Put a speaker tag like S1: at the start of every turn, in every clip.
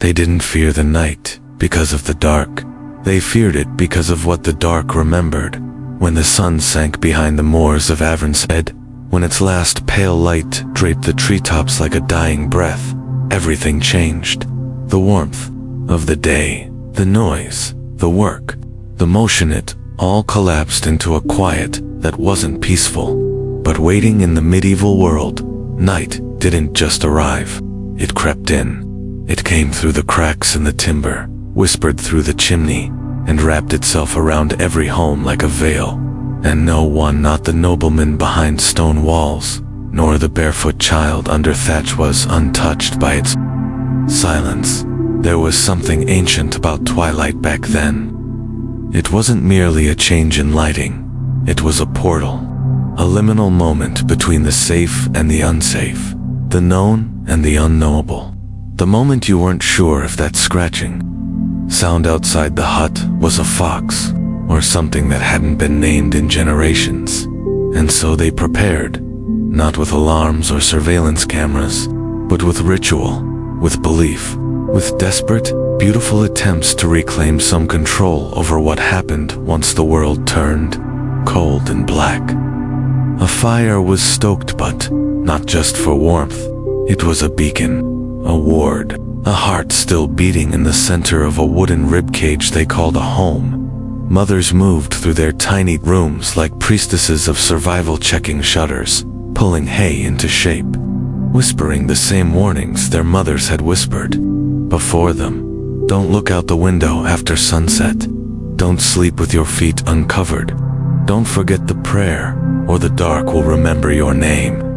S1: They didn't fear the night because of the dark. They feared it because of what the dark remembered. When the sun sank behind the moors of Avernstead, when its last pale light draped the treetops like a dying breath, everything changed. The warmth of the day, the noise, the work, the motion, it all collapsed into a quiet that wasn't peaceful. But waiting in the medieval world, night didn't just arrive. It crept in. It came through the cracks in the timber, whispered through the chimney, and wrapped itself around every home like a veil. And no one, not the nobleman behind stone walls, nor the barefoot child under thatch, was untouched by its silence. There was something ancient about twilight back then. It wasn't merely a change in lighting. It was a portal, a liminal moment between the safe and the unsafe, the known and the unknowable. The moment you weren't sure if that scratching sound outside the hut was a fox or something that hadn't been named in generations. And so they prepared, not with alarms or surveillance cameras, but with ritual, with belief, with desperate, beautiful attempts to reclaim some control over what happened once the world turned cold and black. A fire was stoked, but not just for warmth. It was a beacon, a ward, a heart still beating in the center of a wooden ribcage they called a home. Mothers moved through their tiny rooms like priestesses of survival, checking shutters, pulling hay into shape, whispering the same warnings their mothers had whispered before them. Don't look out the window after sunset. Don't sleep with your feet uncovered. Don't forget the prayer, or the dark will remember your name.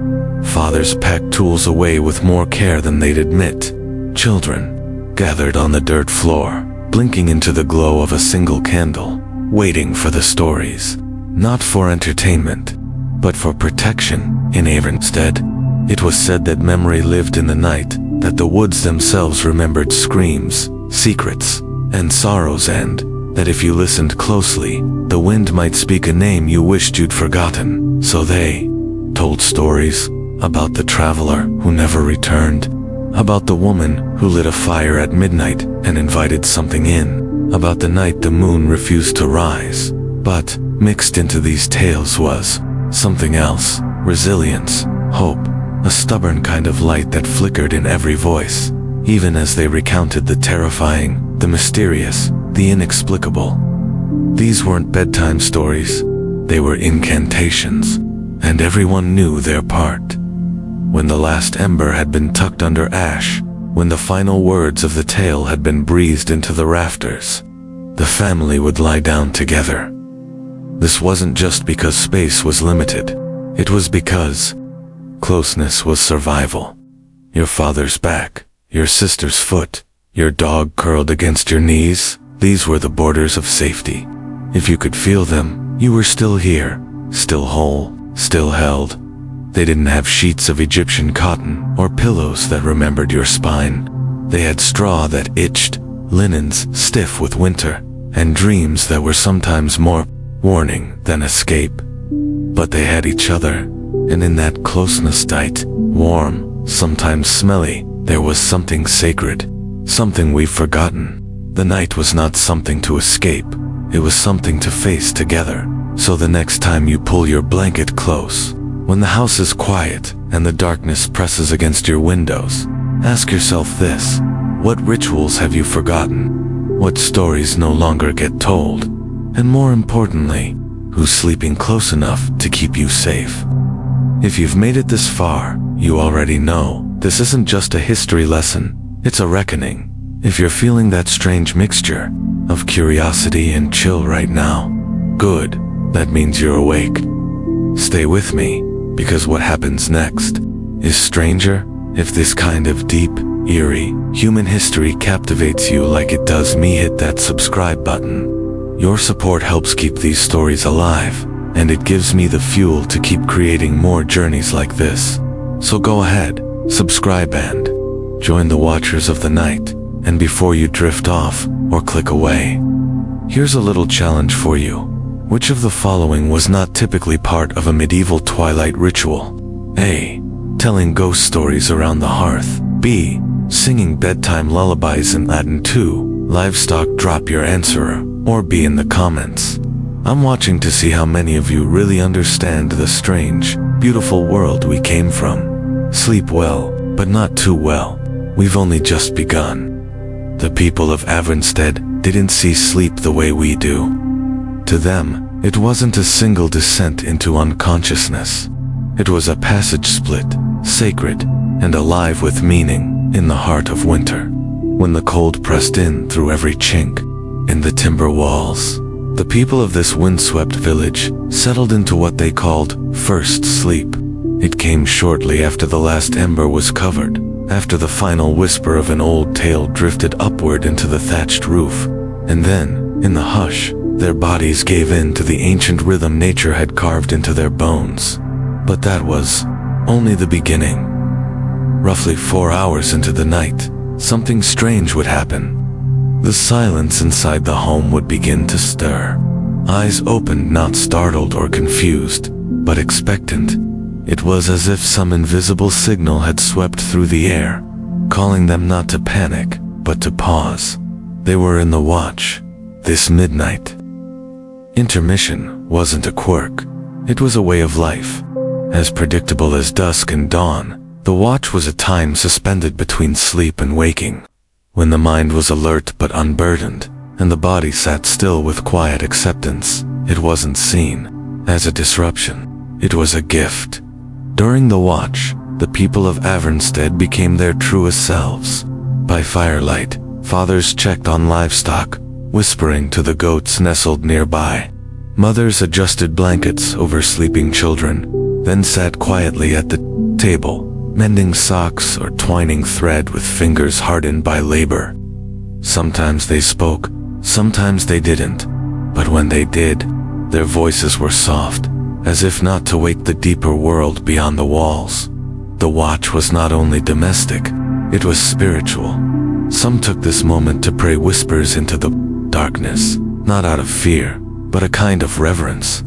S1: Fathers packed tools away with more care than they'd admit. Children gathered on the dirt floor, blinking into the glow of a single candle, waiting for the stories. Not for entertainment, but for protection. In Avernstead, it was said that memory lived in the night, that the woods themselves remembered screams, secrets, and sorrows, and that if you listened closely, the wind might speak a name you wished you'd forgotten. So they told stories about the traveler who never returned, about the woman who lit a fire at midnight and invited something in, about the night the moon refused to rise. But mixed into these tales was something else: resilience, hope, a stubborn kind of light that flickered in every voice, even as they recounted the terrifying, the mysterious, the inexplicable. These weren't bedtime stories, they were incantations, and everyone knew their part. When the last ember had been tucked under ash, when the final words of the tale had been breathed into the rafters, the family would lie down together. This wasn't just because space was limited. It was because closeness was survival. Your father's back, your sister's foot, your dog curled against your knees, these were the borders of safety. If you could feel them, you were still here, still whole, still held. They didn't have sheets of Egyptian cotton or pillows that remembered your spine. They had straw that itched, linens stiff with winter, and dreams that were sometimes more warning than escape. But they had each other, and in that closeness, tight, warm, sometimes smelly, there was something sacred, something we've forgotten. The night was not something to escape, it was something to face together. So the next time you pull your blanket close, when the house is quiet and the darkness presses against your windows, ask yourself this: what rituals have you forgotten? What stories no longer get told? And more importantly, who's sleeping close enough to keep you safe? If you've made it this far, you already know this isn't just a history lesson, it's a reckoning. If you're feeling that strange mixture of curiosity and chill right now, good, that means you're awake. Stay with me, because what happens next is stranger. If this kind of deep, eerie, human history captivates you like it does me, hit that subscribe button. Your support helps keep these stories alive, and it gives me the fuel to keep creating more journeys like this. So go ahead, subscribe and join the Watchers of the Night. And before you drift off or click away, here's a little challenge for you. Which of the following was not typically part of a medieval twilight ritual? A. Telling ghost stories around the hearth. B. singing bedtime lullabies in Latin too. Livestock, drop your answer or be in the comments. I'm watching to see how many of you really understand the strange, beautiful world we came from. Sleep well, but not too well. We've only just begun. The people of Avernstead didn't see sleep the way we do. To them, it wasn't a single descent into unconsciousness. It was a passage split, sacred, and alive with meaning in the heart of winter. When the cold pressed in through every chink in the timber walls, the people of this windswept village settled into what they called first sleep. It came shortly after the last ember was covered, after the final whisper of an old tale drifted upward into the thatched roof, and then, in the hush, their bodies gave in to the ancient rhythm nature had carved into their bones. But that was only the beginning. Roughly 4 hours into the night, something strange would happen. The silence inside the home would begin to stir. Eyes opened, not startled or confused, but expectant. It was as if some invisible signal had swept through the air, calling them not to panic, but to pause. They were in the watch, this midnight. Intermission wasn't a quirk. It was a way of life. As predictable as dusk and dawn, the watch was a time suspended between sleep and waking, when the mind was alert but unburdened, and the body sat still with quiet acceptance. It wasn't seen as a disruption. It was a gift. During the watch, the people of Avernstead became their truest selves. By firelight, fathers checked on livestock, whispering to the goats nestled nearby. Mothers adjusted blankets over sleeping children, then sat quietly at the table, mending socks or twining thread with fingers hardened by labor. Sometimes they spoke, sometimes they didn't, but when they did, their voices were soft, as if not to wake the deeper world beyond the walls. The watch was not only domestic, it was spiritual. Some took this moment to pray whispers into the darkness, not out of fear, but a kind of reverence.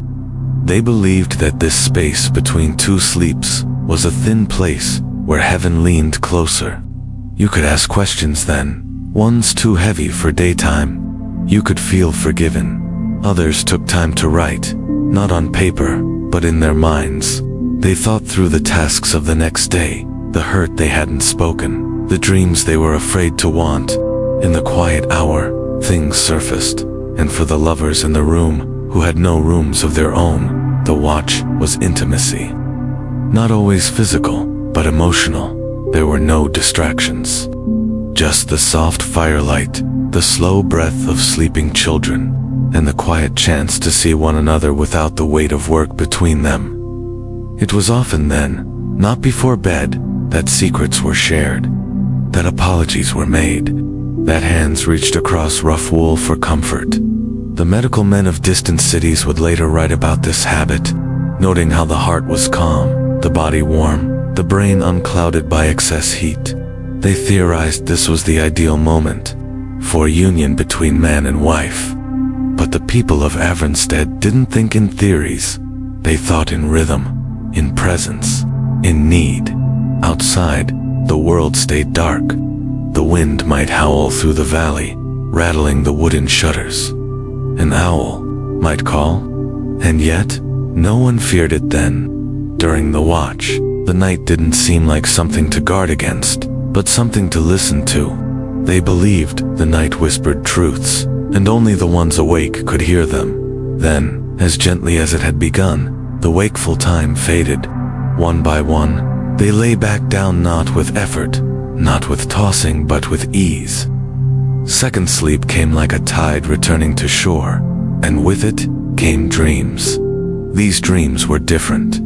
S1: They believed that this space between two sleeps was a thin place where heaven leaned closer. You could ask questions then, ones too heavy for daytime. You could feel forgiven. Others took time to write, not on paper, but in their minds. They thought through the tasks of the next day, the hurt they hadn't spoken, the dreams they were afraid to want. In the quiet hour, things surfaced, and for the lovers in the room, who had no rooms of their own, the watch was intimacy. Not always physical, but emotional. There were no distractions. Just the soft firelight, the slow breath of sleeping children, and the quiet chance to see one another without the weight of work between them. It was often then, not before bed, that secrets were shared, that apologies were made, that hands reached across rough wool for comfort. The medical men of distant cities would later write about this habit, noting how the heart was calm, the body warm, the brain unclouded by excess heat. They theorized this was the ideal moment for union between man and wife. But the people of Avernstead didn't think in theories. They thought in rhythm, in presence, in need. Outside, the world stayed dark. The wind might howl through the valley, rattling the wooden shutters. An owl might call, and yet, no one feared it then. During the watch, the night didn't seem like something to guard against, but something to listen to. They believed the night whispered truths, and only the ones awake could hear them. Then, as gently as it had begun, the wakeful time faded. One by one, they lay back down, not with effort, not with tossing, but with ease. Second sleep came like a tide returning to shore, and with it came dreams. These dreams were different.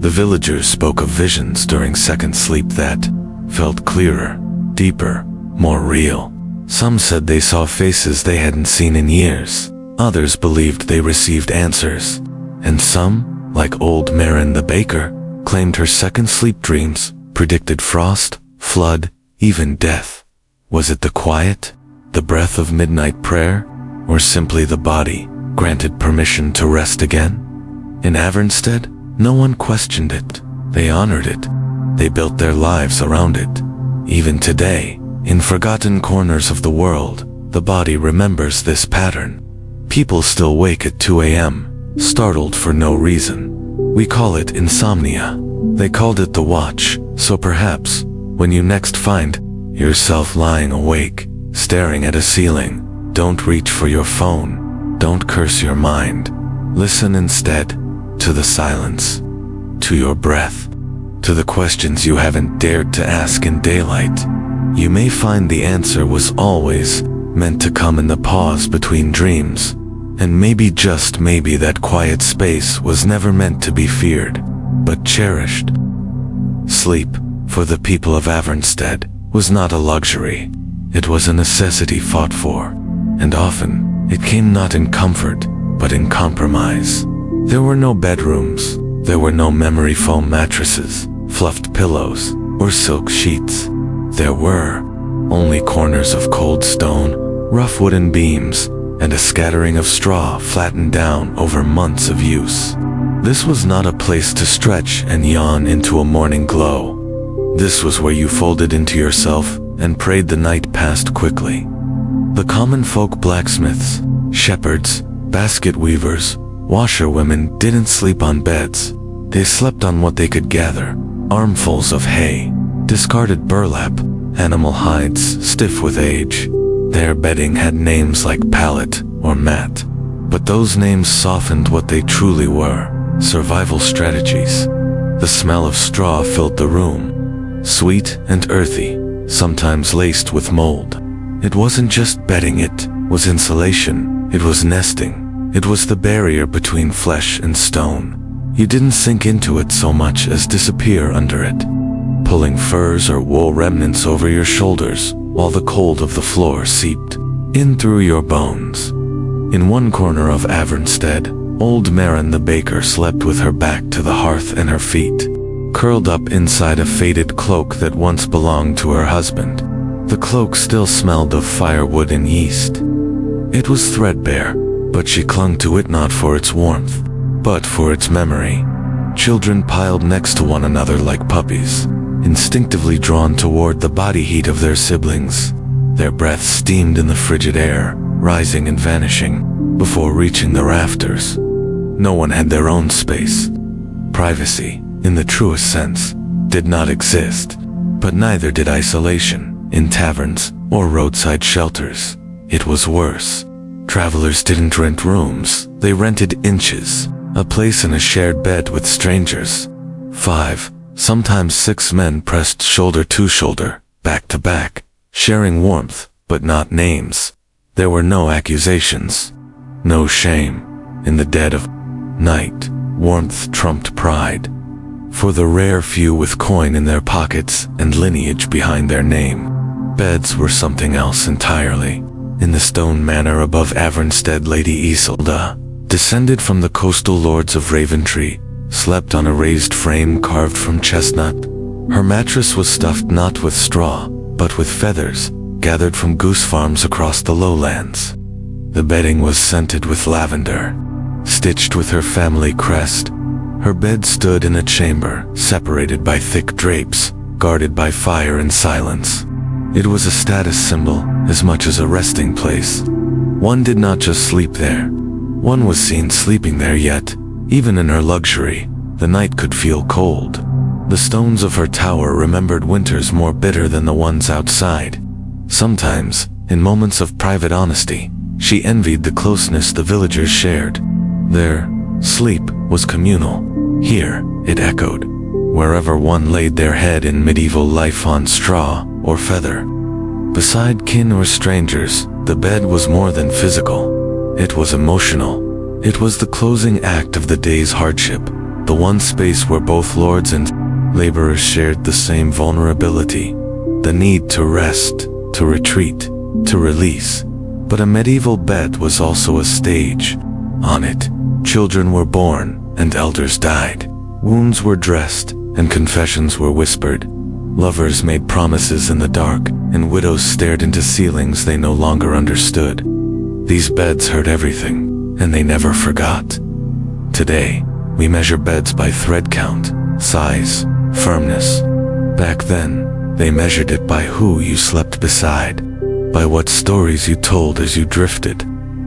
S1: The villagers spoke of visions during second sleep that felt clearer, deeper, more real. Some said they saw faces they hadn't seen in years. Others believed they received answers. And some, like old Merren the baker, claimed her second sleep dreams predicted frost, flood, even death. Was it the quiet, the breath of midnight prayer, or simply the body granted permission to rest again? In Avernstead, no one questioned it. They honored it. They built their lives around it. Even today, in forgotten corners of the world, the body remembers this pattern. People still wake at 2 a.m., startled for no reason. We call it insomnia. They called it the watch, so perhaps, when you next find yourself lying awake, staring at a ceiling, don't reach for your phone, don't curse your mind. Listen instead to the silence, to your breath, to the questions you haven't dared to ask in daylight. You may find the answer was always meant to come in the pause between dreams, and maybe, just maybe, that quiet space was never meant to be feared, but cherished. Sleep, for the people of Avernstead, was not a luxury. It was a necessity fought for, and often it came not in comfort, but in compromise. There were no bedrooms, there were no memory foam mattresses, fluffed pillows, or silk sheets. There were only corners of cold stone, rough wooden beams, and a scattering of straw flattened down over months of use. This was not a place to stretch and yawn into a morning glow. This was where you folded into yourself and prayed the night passed quickly. The common folk, blacksmiths, shepherds, basket weavers, washerwomen, didn't sleep on beds. They slept on what they could gather: armfuls of hay, discarded burlap, animal hides stiff with age. Their bedding had names like pallet or mat, but those names softened what they truly were: survival strategies. The smell of straw filled the room, sweet and earthy, sometimes laced with mold. It wasn't just bedding, it was insulation, it was nesting, it was the barrier between flesh and stone. You didn't sink into it so much as disappear under it, pulling furs or wool remnants over your shoulders while the cold of the floor seeped in through your bones. In one corner of Avernstead, old Merren the baker slept with her back to the hearth and her feet curled up inside a faded cloak that once belonged to her husband. The cloak still smelled of firewood and yeast. It was threadbare, but she clung to it not for its warmth, but for its memory. Children piled next to one another like puppies, instinctively drawn toward the body heat of their siblings. Their breath steamed in the frigid air, rising and vanishing, before reaching the rafters. No one had their own space. Privacy, in the truest sense, did not exist, but neither did isolation, in taverns or roadside shelters. It was worse. Travelers didn't rent rooms, they rented inches, a place in a shared bed with strangers. 5, sometimes 6 men pressed shoulder to shoulder, back to back, sharing warmth, but not names. There were no accusations, no shame. In the dead of night, warmth trumped pride. For the rare few with coin in their pockets and lineage behind their name, beds were something else entirely. In the stone manor above Avernstead, Lady Iselda, descended from the coastal lords of Raventry, slept on a raised frame carved from chestnut. Her mattress was stuffed not with straw, but with feathers, gathered from goose farms across the lowlands. The bedding was scented with lavender, stitched with her family crest. Her bed stood in a chamber, separated by thick drapes, guarded by fire and silence. It was a status symbol, as much as a resting place. One did not just sleep there. One was seen sleeping there, yet, even in her luxury, the night could feel cold. The stones of her tower remembered winters more bitter than the ones outside. Sometimes, in moments of private honesty, she envied the closeness the villagers shared. Their sleep was communal. Here, it echoed, wherever one laid their head in medieval life on straw or feather. Beside kin or strangers, the bed was more than physical. It was emotional. It was the closing act of the day's hardship, the one space where both lords and laborers shared the same vulnerability, the need to rest, to retreat, to release. But a medieval bed was also a stage. On it, children were born and elders died. Wounds were dressed and confessions were whispered. Lovers made promises in the dark, and widows stared into ceilings they no longer understood. These beds heard everything, and they never forgot. Today, we measure beds by thread count, size, firmness. Back then, They measured it by who you slept beside, by what stories you told as you drifted,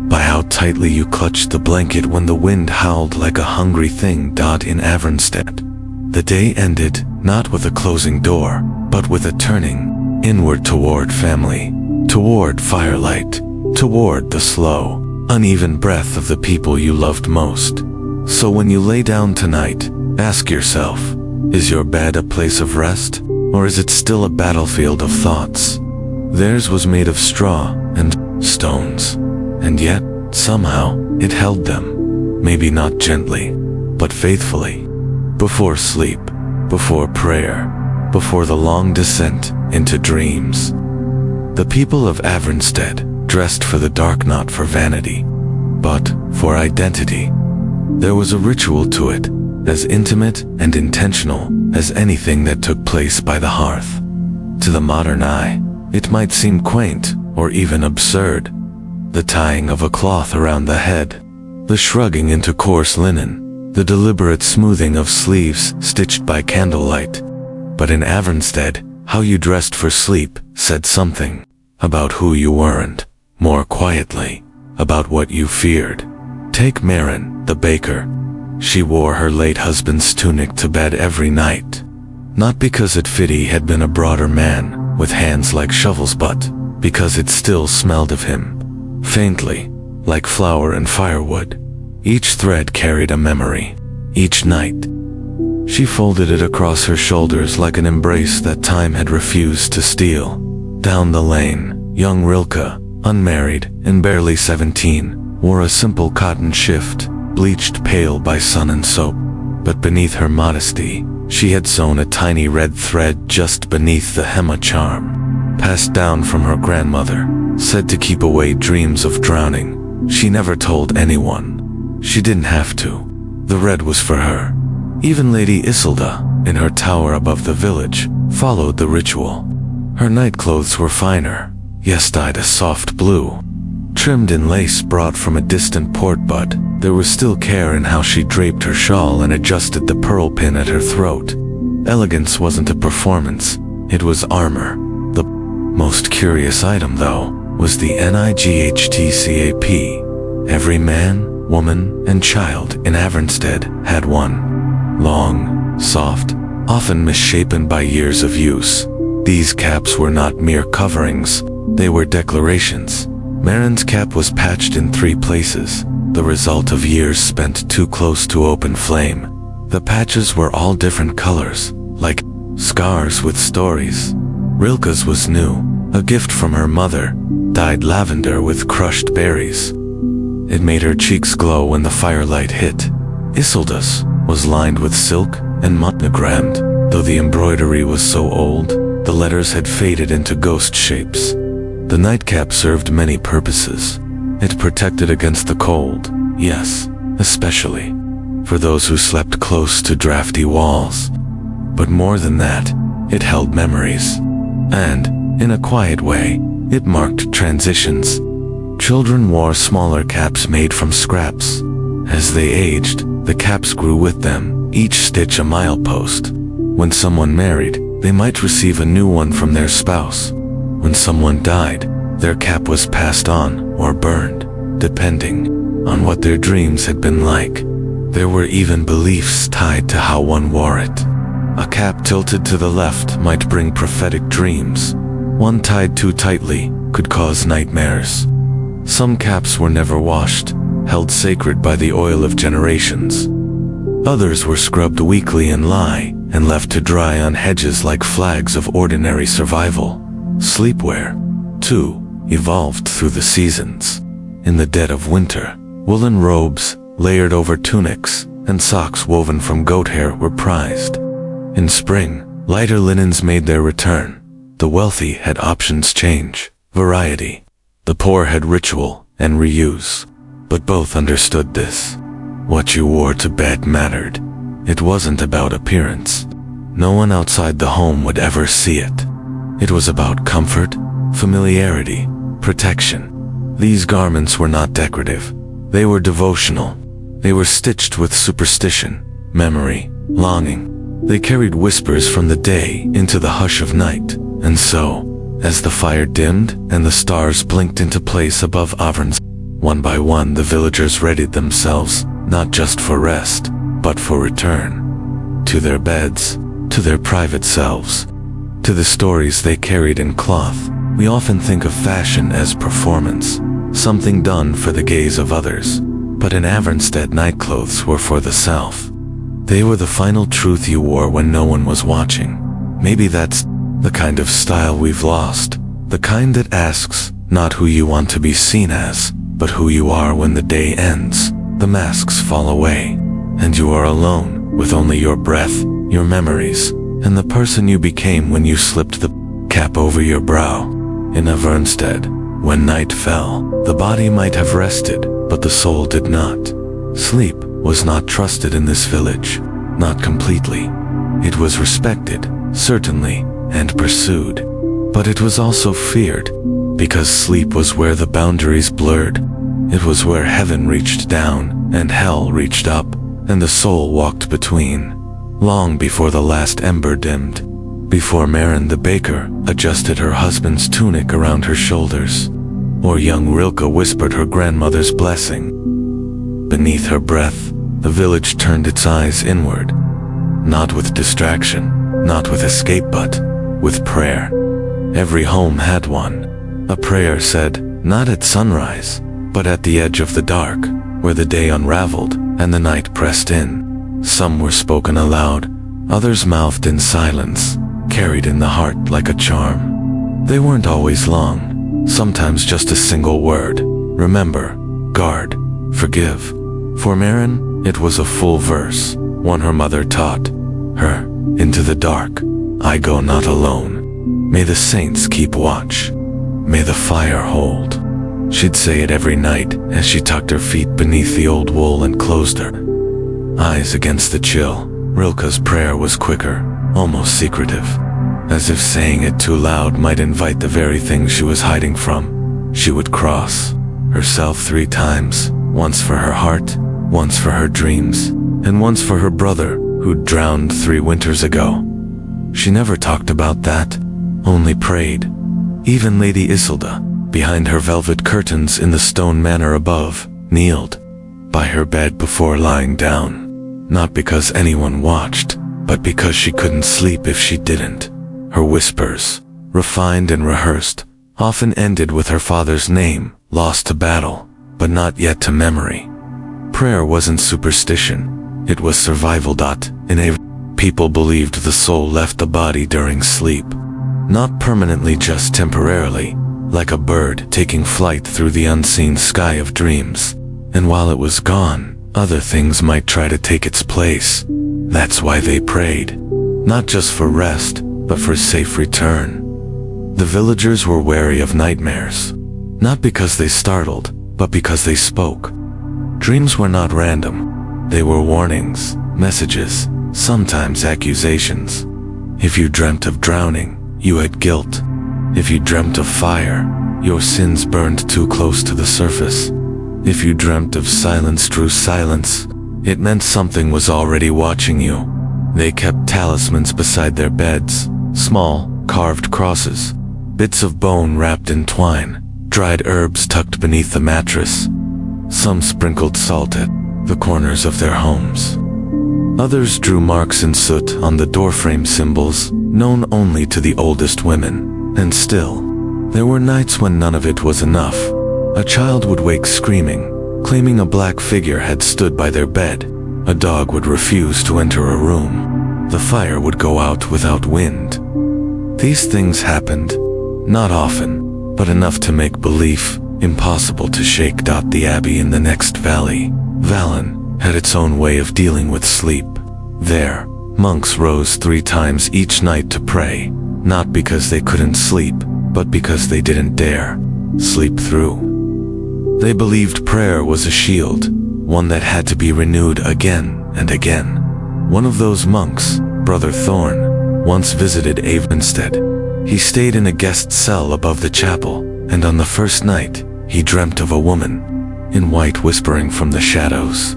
S1: by how tightly you clutched the blanket when the wind howled like a hungry thing. In Avernstead, the day ended not with a closing door, but with a turning inward toward family, toward firelight, toward the slow, uneven breath of the people you loved most. So when you lay down tonight, ask yourself, is your bed a place of rest, or is it still a battlefield of thoughts? Theirs was made of straw and stones, and yet, somehow, it held them, maybe not gently, but faithfully. Before sleep, before prayer, before the long descent into dreams. The people of Avernstead dressed for the dark, not for vanity, but for identity. There was a ritual to it, as intimate and intentional as anything that took place by the hearth. To the modern eye, it might seem quaint or even absurd. The tying of a cloth around the head, the shrugging into coarse linen, the deliberate smoothing of sleeves stitched by candlelight. But in Avernstead, how you dressed for sleep said something about who you weren't, more quietly, about what you feared. Take Merren, the baker. She wore her late husband's tunic to bed every night, not because it fit he had been a broader man with hands like shovels, but because it still smelled of him, faintly, like flour and firewood. Each thread carried a memory. Each night, she folded it across her shoulders like an embrace that time had refused to steal. Down the lane, young Rilka, unmarried and barely 17, wore a simple cotton shift, bleached pale by sun and soap. But beneath her modesty, she had sewn a tiny red thread just beneath the Hema charm, passed down from her grandmother, said to keep away dreams of drowning. She never told anyone. She didn't have to. The red was for her. Even Lady Iselda, in her tower above the village, followed the ritual. Her nightclothes were finer, yes, dyed a soft blue, trimmed in lace brought from a distant port, but there was still care in how she draped her shawl and adjusted the pearl pin at her throat. Elegance wasn't a performance, it was armor. The most curious item, though, was the NIGHTCAP. Every man, woman, and child in Avernstead had one. Long, soft, often misshapen by years of use. These caps were not mere coverings, they were declarations. Merren's cap was patched in 3 places, the result of years spent too close to open flame. The patches were all different colors, like scars with stories. Rilka's was new, a gift from her mother, dyed lavender with crushed berries. It made her cheeks glow when the firelight hit. Iselda's was lined with silk and monogrammed, though the embroidery was so old, the letters had faded into ghost shapes. The nightcap served many purposes. It protected against the cold, yes, especially for those who slept close to drafty walls. But more than that, it held memories. And, in a quiet way, it marked transitions. Children wore smaller caps made from scraps. As they aged, the caps grew with them, each stitch a milepost. When someone married, they might receive a new one from their spouse. When someone died, their cap was passed on or burned, depending on what their dreams had been like. There were even beliefs tied to how one wore it. A cap tilted to the left might bring prophetic dreams. One tied too tightly could cause nightmares. Some caps were never washed, held sacred by the oil of generations. Others were scrubbed weekly in lye and left to dry on hedges like flags of ordinary survival. Sleepwear, too, evolved through the seasons. In the dead of winter, woolen robes, layered over tunics, and socks woven from goat hair were prized. In spring, lighter linens made their return. The wealthy had options change, variety. The poor had ritual and reuse. But both understood this. What you wore to bed mattered. It wasn't about appearance. No one outside the home would ever see it. It was about comfort, familiarity, protection. These garments were not decorative. They were devotional. They were stitched with superstition, memory, longing. They carried whispers from the day into the hush of night, and so, as the fire dimmed and the stars blinked into place above Avernstead, one by one the villagers readied themselves, not just for rest, but for return. To their beds, to their private selves, to the stories they carried in cloth. We often think of fashion as performance, something done for the gaze of others, but in Avernstead nightclothes were for the self. They were the final truth you wore when no one was watching. Maybe that's the kind of style we've lost, the kind that asks not who you want to be seen as, but who you are when the day ends, the masks fall away, and you are alone with only your breath, your memories, and the person you became when you slipped the cap over your brow. In Avernstead, when night fell, the body might have rested, but the soul did not. Sleep was not trusted in this village, not completely. It was respected, certainly, and pursued. But it was also feared, because sleep was where the boundaries blurred. It was where heaven reached down, and hell reached up, and the soul walked between. Long before the last ember dimmed, before Merren the baker adjusted her husband's tunic around her shoulders, or young Rilka whispered her grandmother's blessing. Beneath her breath, the village turned its eyes inward, not with distraction, not with escape, but with prayer. Every home had one. A prayer said, not at sunrise, but at the edge of the dark, where the day unraveled and the night pressed in. Some were spoken aloud, others mouthed in silence, carried in the heart like a charm. They weren't always long, sometimes just a single word. Remember, guard, forgive. For Merren, it was a full verse, one her mother taught her. Into the dark, I go not alone. May the saints keep watch. May the fire hold. She'd say it every night as she tucked her feet beneath the old wool and closed her eyes against the chill. Rilka's prayer was quicker, almost secretive, as if saying it too loud might invite the very thing she was hiding from. She would cross herself 3 times, once for her heart, once for her dreams, and once for her brother who'd drowned 3 winters ago. She never talked about that, only prayed. Even Lady Iselda, behind her velvet curtains in the stone manor above, kneeled by her bed before lying down. Not because anyone watched, but because she couldn't sleep if she didn't. Her whispers, refined and rehearsed, often ended with her father's name, lost to battle, but not yet to memory. Prayer wasn't superstition, it was survival. In Avernstead, people believed the soul left the body during sleep. Not permanently, just temporarily, like a bird taking flight through the unseen sky of dreams. And while it was gone, other things might try to take its place. That's why they prayed. Not just for rest, but for safe return. The villagers were wary of nightmares. Not because they startled, but because they spoke. Dreams were not random. They were warnings, messages, sometimes accusations. If you dreamt of drowning, you had guilt. If you dreamt of fire, your sins burned too close to the surface. If you dreamt of silence, true silence, it meant something was already watching you. They kept talismans beside their beds, small, carved crosses, bits of bone wrapped in twine, dried herbs tucked beneath the mattress. Some sprinkled salt at the corners of their homes. Others drew marks in soot on the doorframe symbols, known only to the oldest women. And still, there were nights when none of it was enough. A child would wake screaming, claiming a black figure had stood by their bed. A dog would refuse to enter a room. The fire would go out without wind. These things happened, not often, but enough to make belief impossible to shake. The abbey in the next valley, Valen, had its own way of dealing with sleep. There, monks rose 3 times each night to pray, not because they couldn't sleep, but because they didn't dare sleep through. They believed prayer was a shield, one that had to be renewed again and again. One of those monks, Brother Thorn, once visited Avernstead. He stayed in a guest cell above the chapel, and on the first night, he dreamt of a woman in white whispering from the shadows.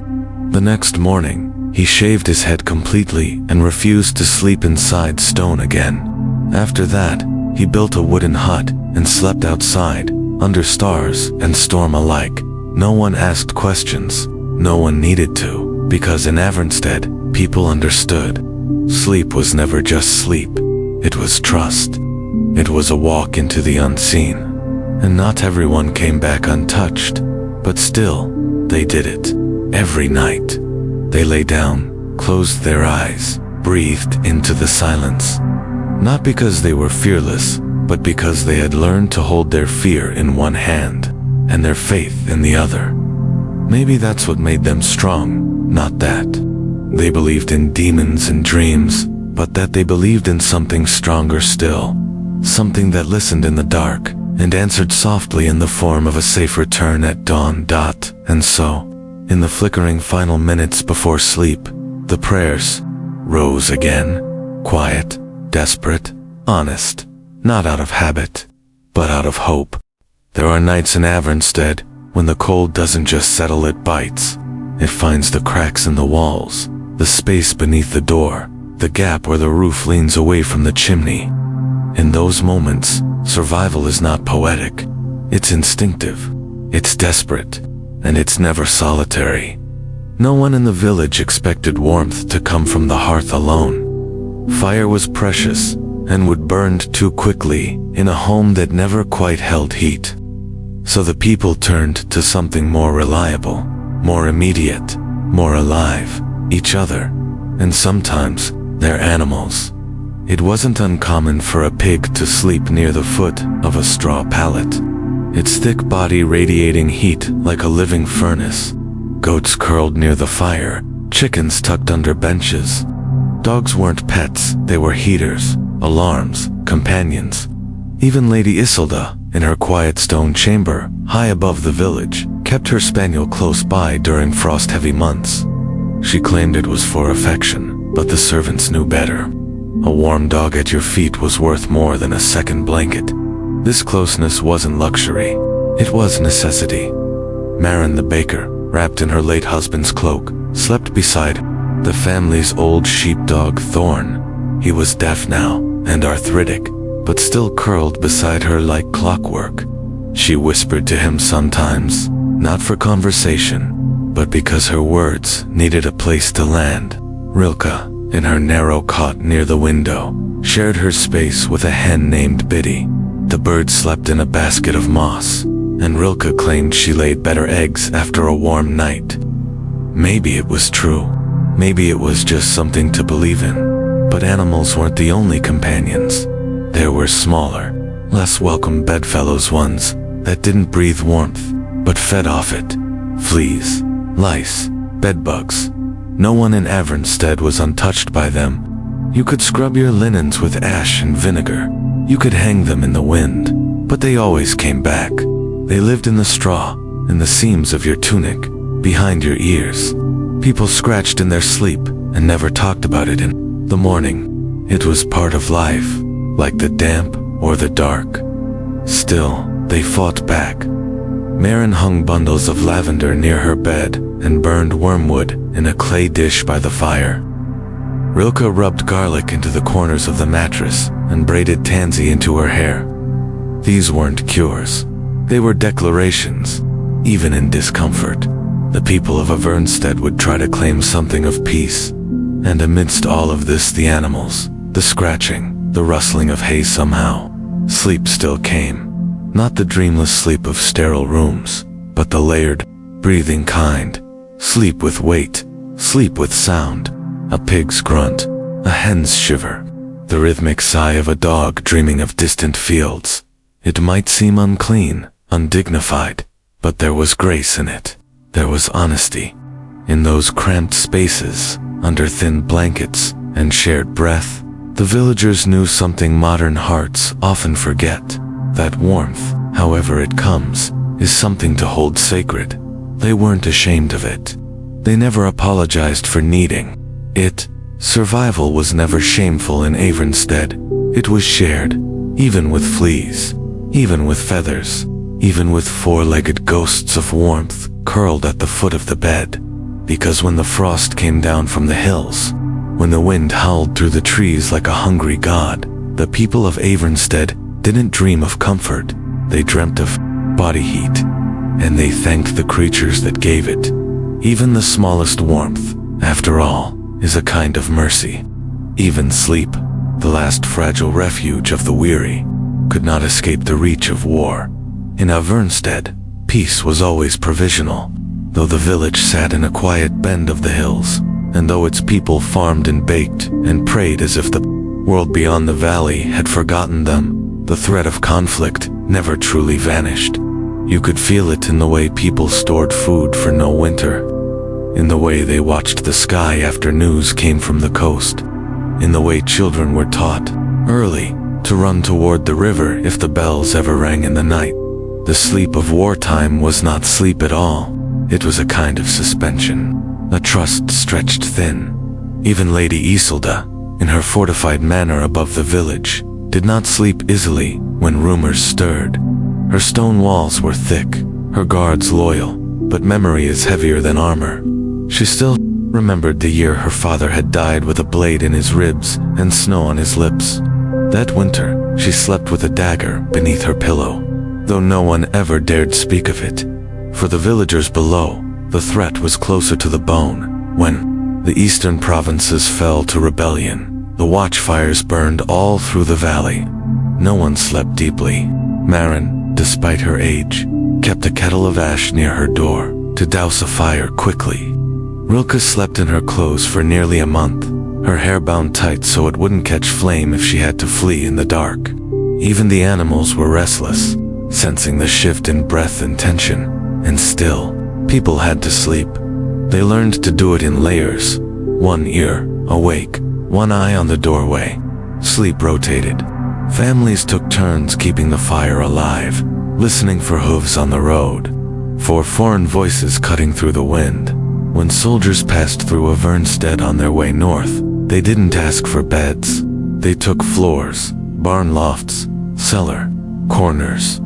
S1: The next morning, He shaved his head completely and refused to sleep inside stone again. After that, he built a wooden hut and slept outside, under stars and storm alike. No one asked questions. No one needed to, because in Avernstead, people understood. Sleep was never just sleep. It was trust. It was a walk into the unseen. And not everyone came back untouched, but still, they did it. Every night. They lay down, closed their eyes, breathed into the silence. Not because they were fearless, but because they had learned to hold their fear in one hand, and their faith in the other. Maybe that's what made them strong, not that they believed in demons and dreams, but that they believed in something stronger still. Something that listened in the dark, and answered softly in the form of a safe return at dawn. And so, in the flickering final minutes before sleep, the prayers rose again, quiet, desperate, honest, not out of habit, but out of hope. There are nights in Avernstead when the cold doesn't just settle, it bites. It finds the cracks in the walls, the space beneath the door, the gap where the roof leans away from the chimney. In those moments, survival is not poetic. It's instinctive, it's desperate, and it's never solitary. No one in the village expected warmth to come from the hearth alone. Fire was precious, and would burn too quickly in a home that never quite held heat. So the people turned to something more reliable, more immediate, more alive, each other, and sometimes their animals. It wasn't uncommon for a pig to sleep near the foot of a straw pallet, its thick body radiating heat like a living furnace. Goats curled near the fire, chickens tucked under benches. Dogs weren't pets, they were heaters, alarms, companions. Even Lady Iselda, in her quiet stone chamber, high above the village, kept her spaniel close by during frost-heavy months. She claimed it was for affection, but the servants knew better. A warm dog at your feet was worth more than a second blanket. This closeness wasn't luxury, it was necessity. Merren the baker, wrapped in her late husband's cloak, slept beside the family's old sheepdog Thorn. He was deaf now, and arthritic, but still curled beside her like clockwork. She whispered to him sometimes, not for conversation, but because her words needed a place to land. Rilka, in her narrow cot near the window, shared her space with a hen named Biddy. The bird slept in a basket of moss, and Rilka claimed she laid better eggs after a warm night. Maybe it was true. Maybe it was just something to believe in. But animals weren't the only companions. There were smaller, less welcome bedfellows, ones that didn't breathe warmth, but fed off it. Fleas, lice, bedbugs. No one in Avernstead was untouched by them. You could scrub your linens with ash and vinegar. You could hang them in the wind, but they always came back. They lived in the straw, in the seams of your tunic, behind your ears. People scratched in their sleep and never talked about it in the morning. It was part of life, like the damp or the dark. Still, they fought back. Merren hung bundles of lavender near her bed and burned wormwood in a clay dish by the fire. Rilka rubbed garlic into the corners of the mattress and braided tansy into her hair. These weren't cures. They were declarations. Even in discomfort, the people of Avernstead would try to claim something of peace. And amidst all of this, the animals, the scratching, the rustling of hay, somehow, sleep still came. Not the dreamless sleep of sterile rooms, but the layered, breathing kind. Sleep with weight, sleep with sound. A pig's grunt, a hen's shiver, the rhythmic sigh of a dog dreaming of distant fields. It might seem unclean, undignified, but there was grace in it. There was honesty. In those cramped spaces, under thin blankets and shared breath, the villagers knew something modern hearts often forget. That warmth, however it comes, is something to hold sacred. They weren't ashamed of it. They never apologized for needing it. Survival was never shameful in Avernstead. It was shared, even with fleas, even with feathers, even with four-legged ghosts of warmth curled at the foot of the bed. Because when the frost came down from the hills, when the wind howled through the trees like a hungry god, the people of Avernstead didn't dream of comfort, they dreamt of body heat, and they thanked the creatures that gave it. Even the smallest warmth, after all, is a kind of mercy. Even sleep, the last fragile refuge of the weary, could not escape the reach of war. In Avernstead, peace was always provisional, though the village sat in a quiet bend of the hills, and though its people farmed and baked and prayed as if the world beyond the valley had forgotten them, the threat of conflict never truly vanished. You could feel it in the way people stored food for no winter, in the way they watched the sky after news came from the coast, in the way children were taught, early, to run toward the river if the bells ever rang in the night. The sleep of wartime was not sleep at all. It was a kind of suspension, a trust stretched thin. Even Lady Iselda, in her fortified manor above the village, did not sleep easily when rumors stirred. Her stone walls were thick, her guards loyal, but memory is heavier than armor. She still remembered the year her father had died with a blade in his ribs and snow on his lips. That winter, she slept with a dagger beneath her pillow, though no one ever dared speak of it. For the villagers below, the threat was closer to the bone. When the eastern provinces fell to rebellion, the watchfires burned all through the valley. No one slept deeply. Merren, despite her age, kept a kettle of ash near her door to douse a fire quickly. Rilka slept in her clothes for nearly a month, her hair bound tight so it wouldn't catch flame if she had to flee in the dark. Even the animals were restless, sensing the shift in breath and tension, and still, people had to sleep. They learned to do it in layers, one ear awake, one eye on the doorway. Sleep rotated. Families took turns keeping the fire alive, listening for hooves on the road, for foreign voices cutting through the wind. When soldiers passed through Avernstead on their way north, they didn't ask for beds. They took floors, barn lofts, cellar, corners.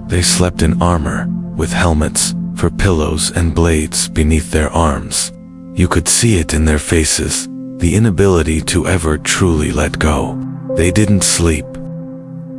S1: They slept in armor, with helmets for pillows and blades beneath their arms. You could see it in their faces, the inability to ever truly let go. They didn't sleep.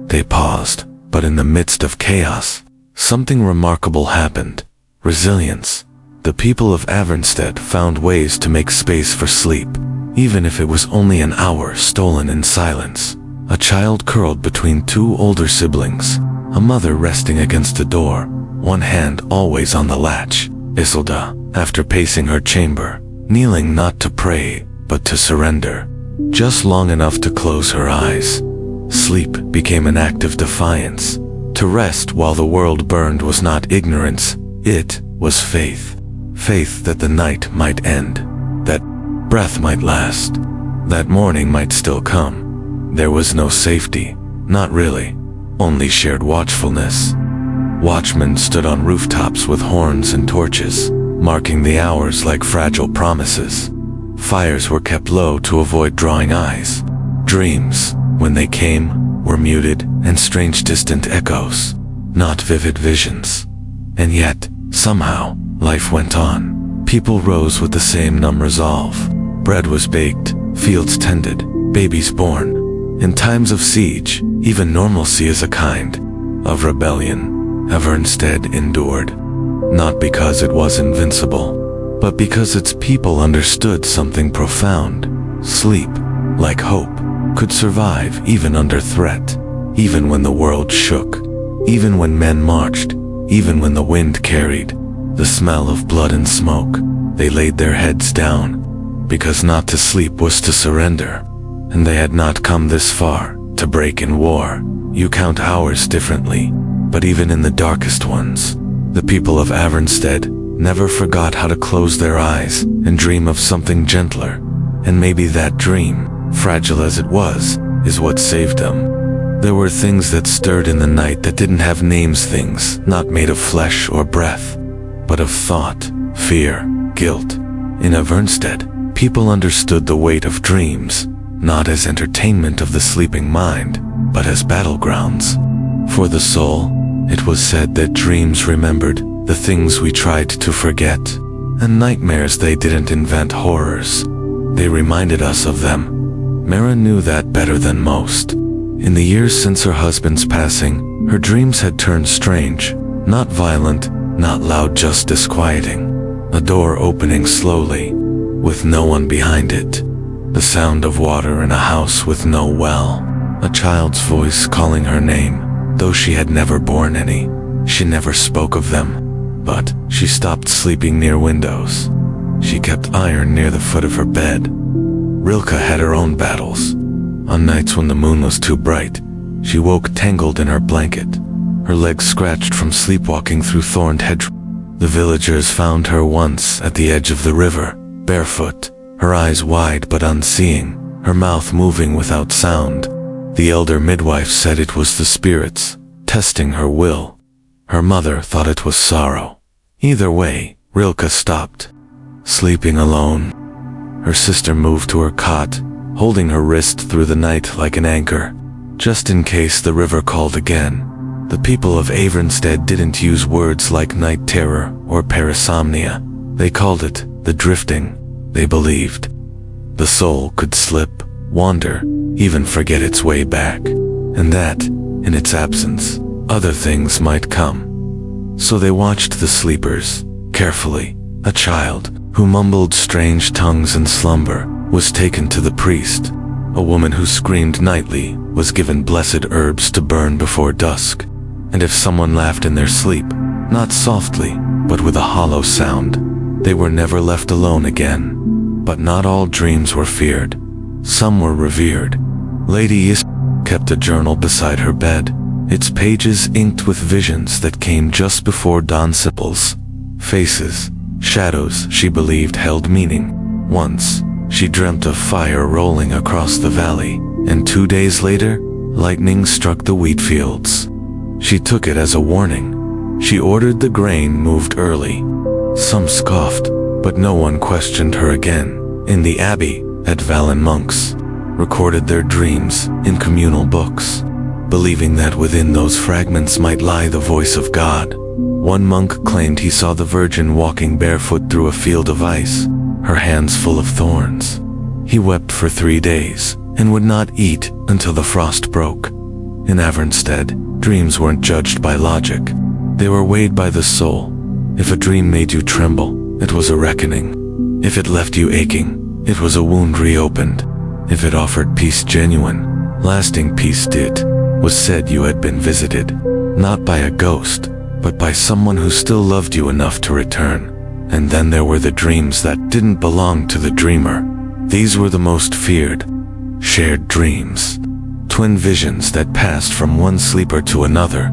S1: They paused, but in the midst of chaos, something remarkable happened. Resilience. The people of Avernstead found ways to make space for sleep, even if it was only an hour stolen in silence. A child curled between two older siblings, a mother resting against the door, one hand always on the latch. Iselda, after pacing her chamber, kneeling not to pray, but to surrender, just long enough to close her eyes. Sleep became an act of defiance. To rest while the world burned was not ignorance, it was faith. Faith that the night might end, that breath might last, that morning might still come. There was no safety, not really, only shared watchfulness. Watchmen stood on rooftops with horns and torches, marking the hours like fragile promises. Fires were kept low to avoid drawing eyes. Dreams, when they came, were muted and strange distant echoes, not vivid visions. And yet, somehow, life went on. People rose with the same numb resolve. Bread was baked, fields tended, babies born. In times of siege, even normalcy is a kind of rebellion. Avernstead endured, not because it was invincible, but because its people understood something profound. Sleep, like hope, could survive even under threat, even when the world shook, even when men marched, even when the wind carried the smell of blood and smoke. They laid their heads down, because not to sleep was to surrender, and they had not come this far to break in war. You count hours differently, but even in the darkest ones, the people of Avernstead never forgot how to close their eyes and dream of something gentler, and maybe that dream, fragile as it was, is what saved them. There were things that stirred in the night that didn't have names, things not made of flesh or breath, but of thought, fear, guilt. In Avernstead, people understood the weight of dreams, not as entertainment of the sleeping mind, but as battlegrounds. For the soul, it was said that dreams remembered the things we tried to forget, And nightmares, they didn't invent horrors. They reminded us of them. Merren knew that better than most. In the years since her husband's passing, her dreams had turned strange. Not violent, not loud, just disquieting. A door opening slowly, with no one behind it. The sound of water in a house with no well. A child's voice calling her name, though she had never borne any. She never spoke of them, but she stopped sleeping near windows. She kept iron near the foot of her bed. Rilka had her own battles. On nights when the moon was too bright, she woke tangled in her blanket, her legs scratched from sleepwalking through thorned hedgerows. The villagers found her once at the edge of the river, barefoot, her eyes wide but unseeing, her mouth moving without sound. The elder midwife said it was the spirits, testing her will. Her mother thought it was sorrow. Either way, Rilka stopped, sleeping alone. Her sister moved to her cot, holding her wrist through the night like an anchor, just in case the river called again. The people of Avernstead didn't use words like night terror or parasomnia. They called it the drifting. They believed the soul could slip, wander, even forget its way back, and that, in its absence, other things might come. So they watched the sleepers, carefully. A child, who mumbled strange tongues in slumber, was taken to the priest. A woman who screamed nightly was given blessed herbs to burn before dusk. And if someone laughed in their sleep, not softly, but with a hollow sound, they were never left alone again. But not all dreams were feared. Some were revered. Lady Iselda kept a journal beside her bed, its pages inked with visions that came just before dawn. Symbols, faces, shadows she believed held meaning. Once, she dreamt of fire rolling across the valley, and 2 days later, lightning struck the wheat fields. She took it as a warning. She ordered the grain moved early. Some scoffed, but no one questioned her again. In the abbey, at Vallon, monks recorded their dreams in communal books, believing that within those fragments might lie the voice of God. One monk claimed he saw the Virgin walking barefoot through a field of ice, her hands full of thorns. He wept for 3 days, and would not eat until the frost broke. In Avernstead, dreams weren't judged by logic. They were weighed by the soul. If a dream made you tremble, it was a reckoning. If it left you aching, it was a wound reopened. If it offered peace, genuine, lasting peace, it was said you had been visited, not by a ghost, but by someone who still loved you enough to return. And then there were the dreams that didn't belong to the dreamer. These were the most feared. Shared dreams. Twin visions that passed from one sleeper to another.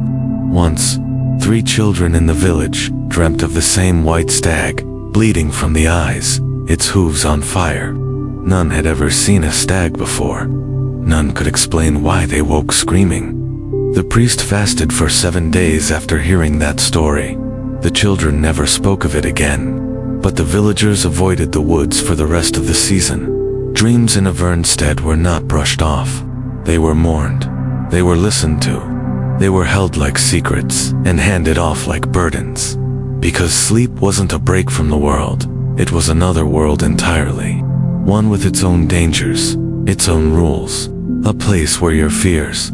S1: Once, 3 children in the village dreamt of the same white stag, bleeding from the eyes, its hooves on fire. None had ever seen a stag before. None could explain why they woke screaming. The priest fasted for 7 days after hearing that story. The children never spoke of it again, but the villagers avoided the woods for the rest of the season. Dreams in Avernstead were not brushed off. They were mourned. They were listened to. They were held like secrets and handed off like burdens. Because sleep wasn't a break from the world. It was another world entirely. One with its own dangers, its own rules. A place where your fears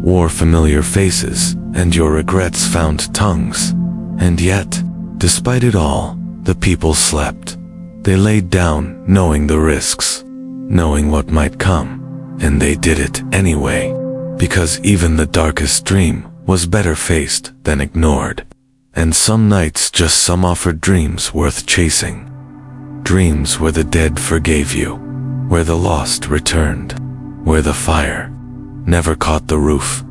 S1: wore familiar faces and your regrets found tongues. And yet, despite it all, the people slept. They laid down, knowing the risks, knowing what might come, and they did it anyway, because even the darkest dream was better faced than ignored. And some nights just some offered dreams worth chasing. Dreams where the dead forgave you, where the lost returned, where the fire never caught the roof.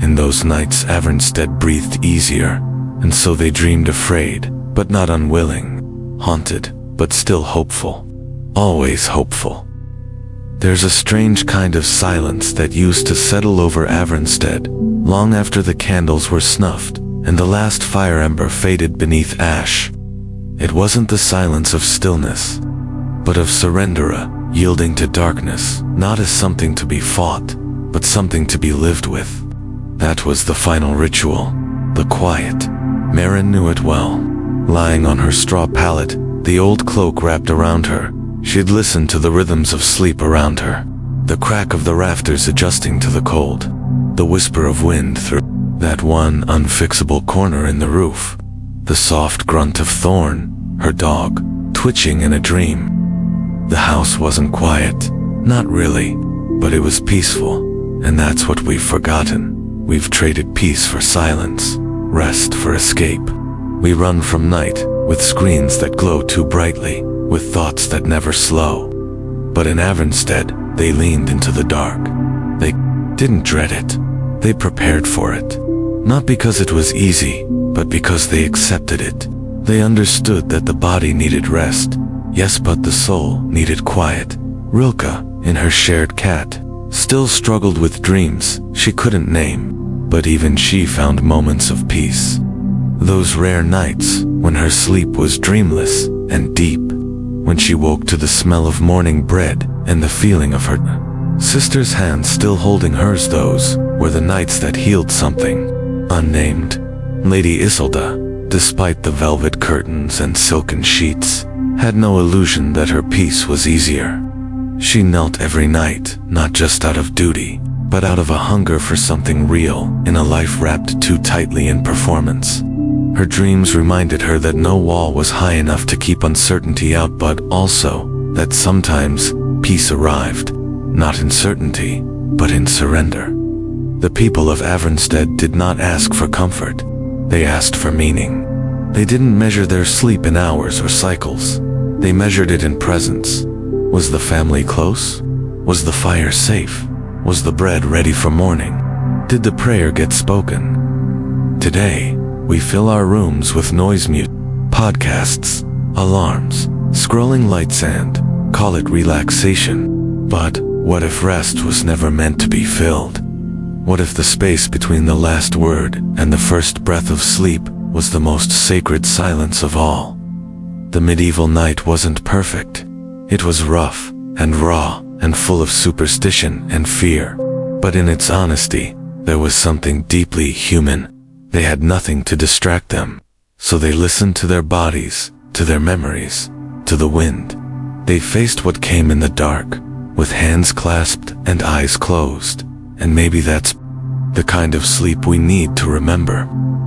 S1: In those nights Avernstead breathed easier, and so they dreamed afraid, but not unwilling, haunted, but still hopeful, always hopeful. There's a strange kind of silence that used to settle over Avernstead, long after the candles were snuffed, and the last fire ember faded beneath ash. It wasn't the silence of stillness, but of surrender, yielding to darkness, not as something to be fought, but something to be lived with. That was the final ritual, the quiet. Merren knew it well. Lying on her straw pallet, the old cloak wrapped around her. She'd listened to the rhythms of sleep around her. The crack of the rafters adjusting to the cold. The whisper of wind through that one unfixable corner in the roof. The soft grunt of Thorn, her dog, twitching in a dream. The house wasn't quiet. Not really. But it was peaceful. And that's what we've forgotten. We've traded peace for silence. Rest for escape. We run from night, with screens that glow too brightly, with thoughts that never slow. But in Avernstead, they leaned into the dark. They didn't dread it. They prepared for it. Not because it was easy, but because they accepted it. They understood that the body needed rest. Yes, but the soul needed quiet. Rilka, in her shared cat, still struggled with dreams she couldn't name, but even she found moments of peace. Those rare nights when her sleep was dreamless and deep, when she woke to the smell of morning bread and the feeling of her sister's hands still holding hers. Those were the nights that healed something unnamed. Lady Iselda, despite the velvet curtains and silken sheets, had no illusion that her peace was easier. She knelt every night, not just out of duty, but out of a hunger for something real in a life wrapped too tightly in performance. Her dreams reminded her that no wall was high enough to keep uncertainty out, but also that sometimes peace arrived, not in certainty, but in surrender. The people of Avernstead did not ask for comfort. They asked for meaning. They didn't measure their sleep in hours or cycles. They measured it in presence. Was the family close? Was the fire safe? Was the bread ready for morning? Did the prayer get spoken? Today, we fill our rooms with noise mute, podcasts, alarms, scrolling lights, and call it relaxation. But what if rest was never meant to be filled? What if the space between the last word and the first breath of sleep was the most sacred silence of all? The medieval night wasn't perfect. It was rough and raw and full of superstition and fear. But in its honesty, there was something deeply human. They had nothing to distract them, so they listened to their bodies, to their memories, to the wind. They faced what came in the dark, with hands clasped and eyes closed. And maybe that's the kind of sleep we need to remember.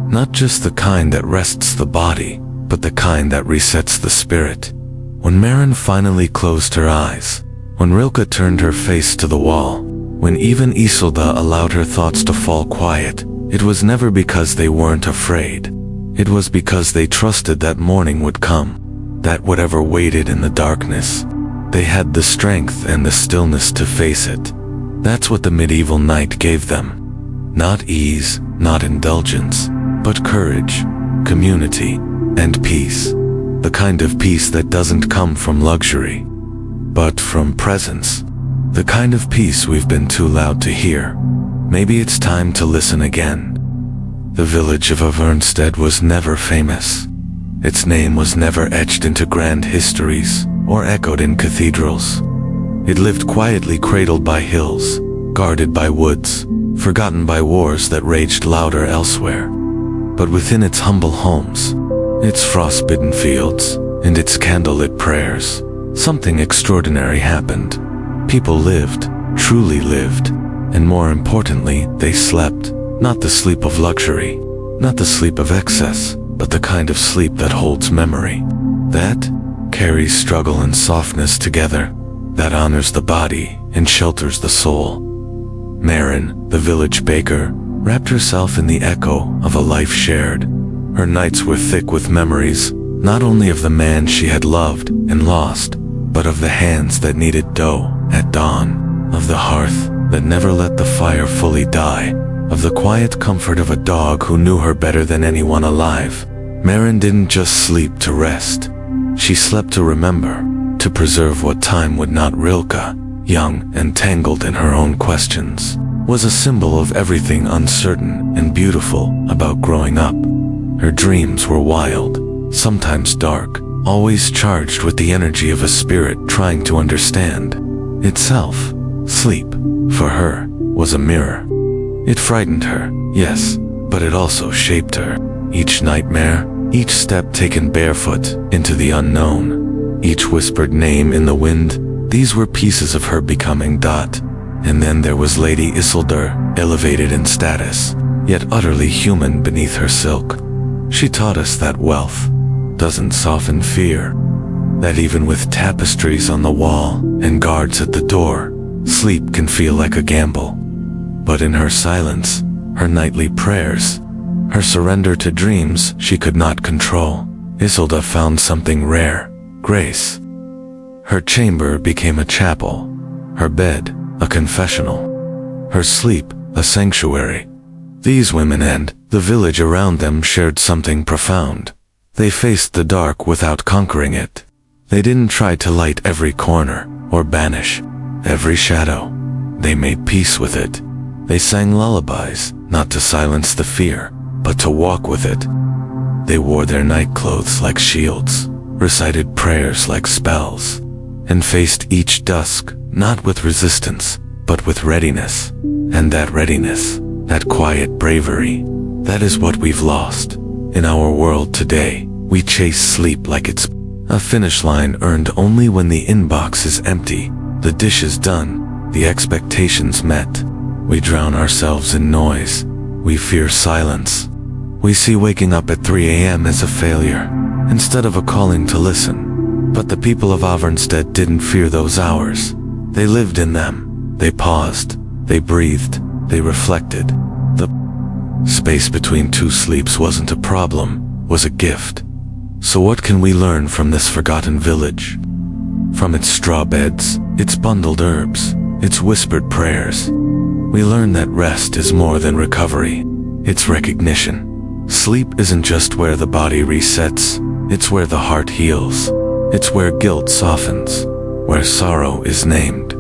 S1: Not just the kind that rests the body, but the kind that resets the spirit. When Merren finally closed her eyes, when Rilka turned her face to the wall, when even Iselda allowed her thoughts to fall quiet, it was never because they weren't afraid. It was because they trusted that morning would come, that whatever waited in the darkness, they had the strength and the stillness to face it. That's what the medieval night gave them. Not ease, not indulgence, but courage, community, and peace. The kind of peace that doesn't come from luxury, but from presence. The kind of peace we've been too loud to hear. Maybe it's time to listen again. The village of Avernstead was never famous. Its name was never etched into grand histories or echoed in cathedrals. It lived quietly, cradled by hills, guarded by woods, forgotten by wars that raged louder elsewhere. But within its humble homes, its frost-bitten fields, and its candlelit prayers, something extraordinary happened. People lived, truly lived, and more importantly, they slept. Not the sleep of luxury, not the sleep of excess, but the kind of sleep that holds memory, that carries struggle and softness together, that honors the body and shelters the soul. Merren, the village baker, wrapped herself in the echo of a life shared. Her nights were thick with memories, not only of the man she had loved and lost, but of the hands that kneaded dough at dawn, of the hearth that never let the fire fully die, of the quiet comfort of a dog who knew her better than anyone alive. Merren didn't just sleep to rest. She slept to remember, to preserve what time would not. Rilka, young and tangled in her own questions, was a symbol of everything uncertain and beautiful about growing up. Her dreams were wild, sometimes dark, always charged with the energy of a spirit trying to understand itself. Sleep, for her, was a mirror. It frightened her, yes, but it also shaped her. Each nightmare, each step taken barefoot into the unknown, each whispered name in the wind. These were pieces of her becoming. And then there was Lady Iselda, elevated in status, yet utterly human beneath her silk. She taught us that wealth doesn't soften fear, that even with tapestries on the wall and guards at the door, sleep can feel like a gamble. But in her silence, her nightly prayers, her surrender to dreams she could not control, Iselda found something rare: grace. Her chamber became a chapel, her bed a confessional, her sleep a sanctuary. These women and the village around them shared something profound. They faced the dark without conquering it. They didn't try to light every corner or banish every shadow. They made peace with it. They sang lullabies, not to silence the fear, but to walk with it. They wore their night clothes like shields, recited prayers like spells, and faced each dusk, not with resistance, but with readiness. And that readiness, that quiet bravery, that is what we've lost. In our world today, we chase sleep like it's a finish line earned only when the inbox is empty, the dishes done, the expectations met. We drown ourselves in noise. We fear silence. We see waking up at 3 a.m. as a failure, instead of a calling to listen. But the people of Avernstead didn't fear those hours. They lived in them. They paused. They breathed. They reflected. The space between two sleeps wasn't a problem, was a gift. So what can we learn from this forgotten village? From its straw beds, its bundled herbs, its whispered prayers, we learn that rest is more than recovery. It's recognition. Sleep isn't just where the body resets, it's where the heart heals. It's where guilt softens, where sorrow is named,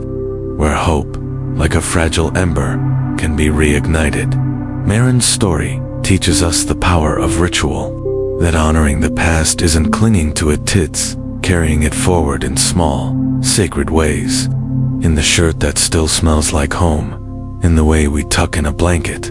S1: where hope, like a fragile ember, can be reignited. Merren's story teaches us the power of ritual, that honoring the past isn't clinging to it, it's carrying it forward in small, sacred ways. In the shirt that still smells like home, in the way we tuck in a blanket,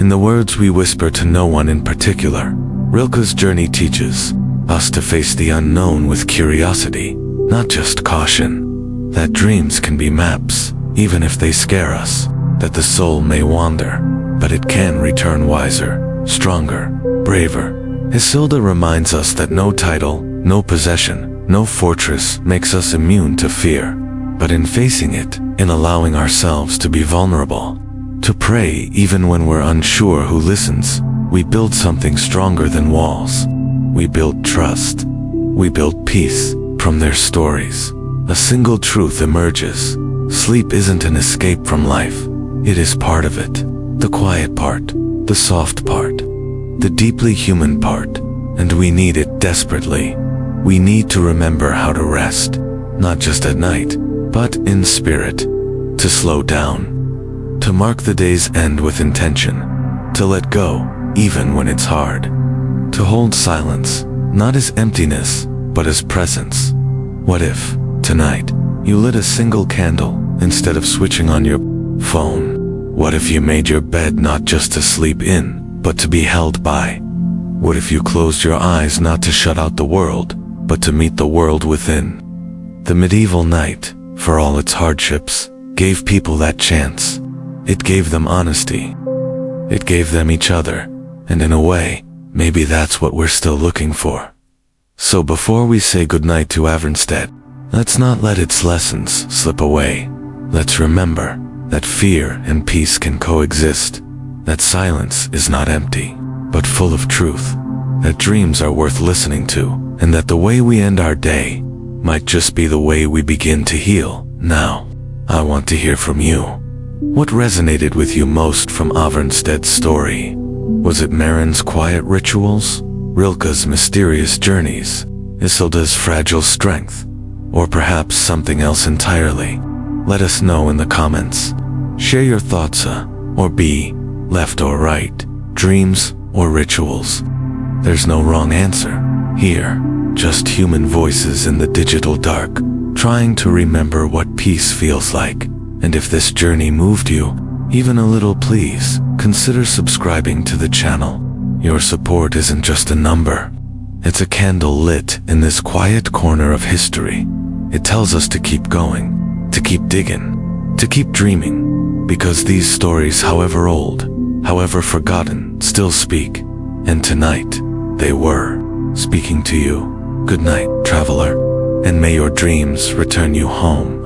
S1: in the words we whisper to no one in particular. Rilka's journey teaches us to face the unknown with curiosity, not just caution. That dreams can be maps, even if they scare us. That the soul may wander, but it can return wiser, stronger, braver. Iselda reminds us that no title, no possession, no fortress makes us immune to fear. But in facing it, in allowing ourselves to be vulnerable, to pray even when we're unsure who listens, we build something stronger than walls. We build trust. We build peace. From their stories, a single truth emerges. Sleep isn't an escape from life. It is part of it. The quiet part, the soft part, the deeply human part. And we need it desperately. We need to remember how to rest, not just at night, but in spirit. To slow down. To mark the day's end with intention. To let go, even when it's hard. To hold silence, not as emptiness, but as presence. What if, tonight, you lit a single candle instead of switching on your phone? What if you made your bed not just to sleep in, but to be held by? What if you closed your eyes not to shut out the world, but to meet the world within? The medieval night, for all its hardships, gave people that chance. It gave them honesty. It gave them each other, and in a way, maybe that's what we're still looking for. So before we say goodnight to Avernstead, let's not let its lessons slip away. Let's remember that fear and peace can coexist, that silence is not empty, but full of truth, that dreams are worth listening to, and that the way we end our day might just be the way we begin to heal. Now, I want to hear from you. What resonated with you most from Avernstead's story? Was it Merren's quiet rituals, Rilka's mysterious journeys, Iselda's fragile strength, or perhaps something else entirely? Let us know in the comments. Share your thoughts or B, left or right, dreams or rituals. There's no wrong answer here, just human voices in the digital dark, trying to remember what peace feels like. And if this journey moved you, even a little, please consider subscribing to the channel. Your support isn't just a number, It's a candle lit in this quiet corner of history. It tells us to keep going, to keep digging, to keep dreaming, because these stories, however old, however forgotten, still speak. And tonight, they were speaking to you. Good night, traveler, and may your dreams return you home.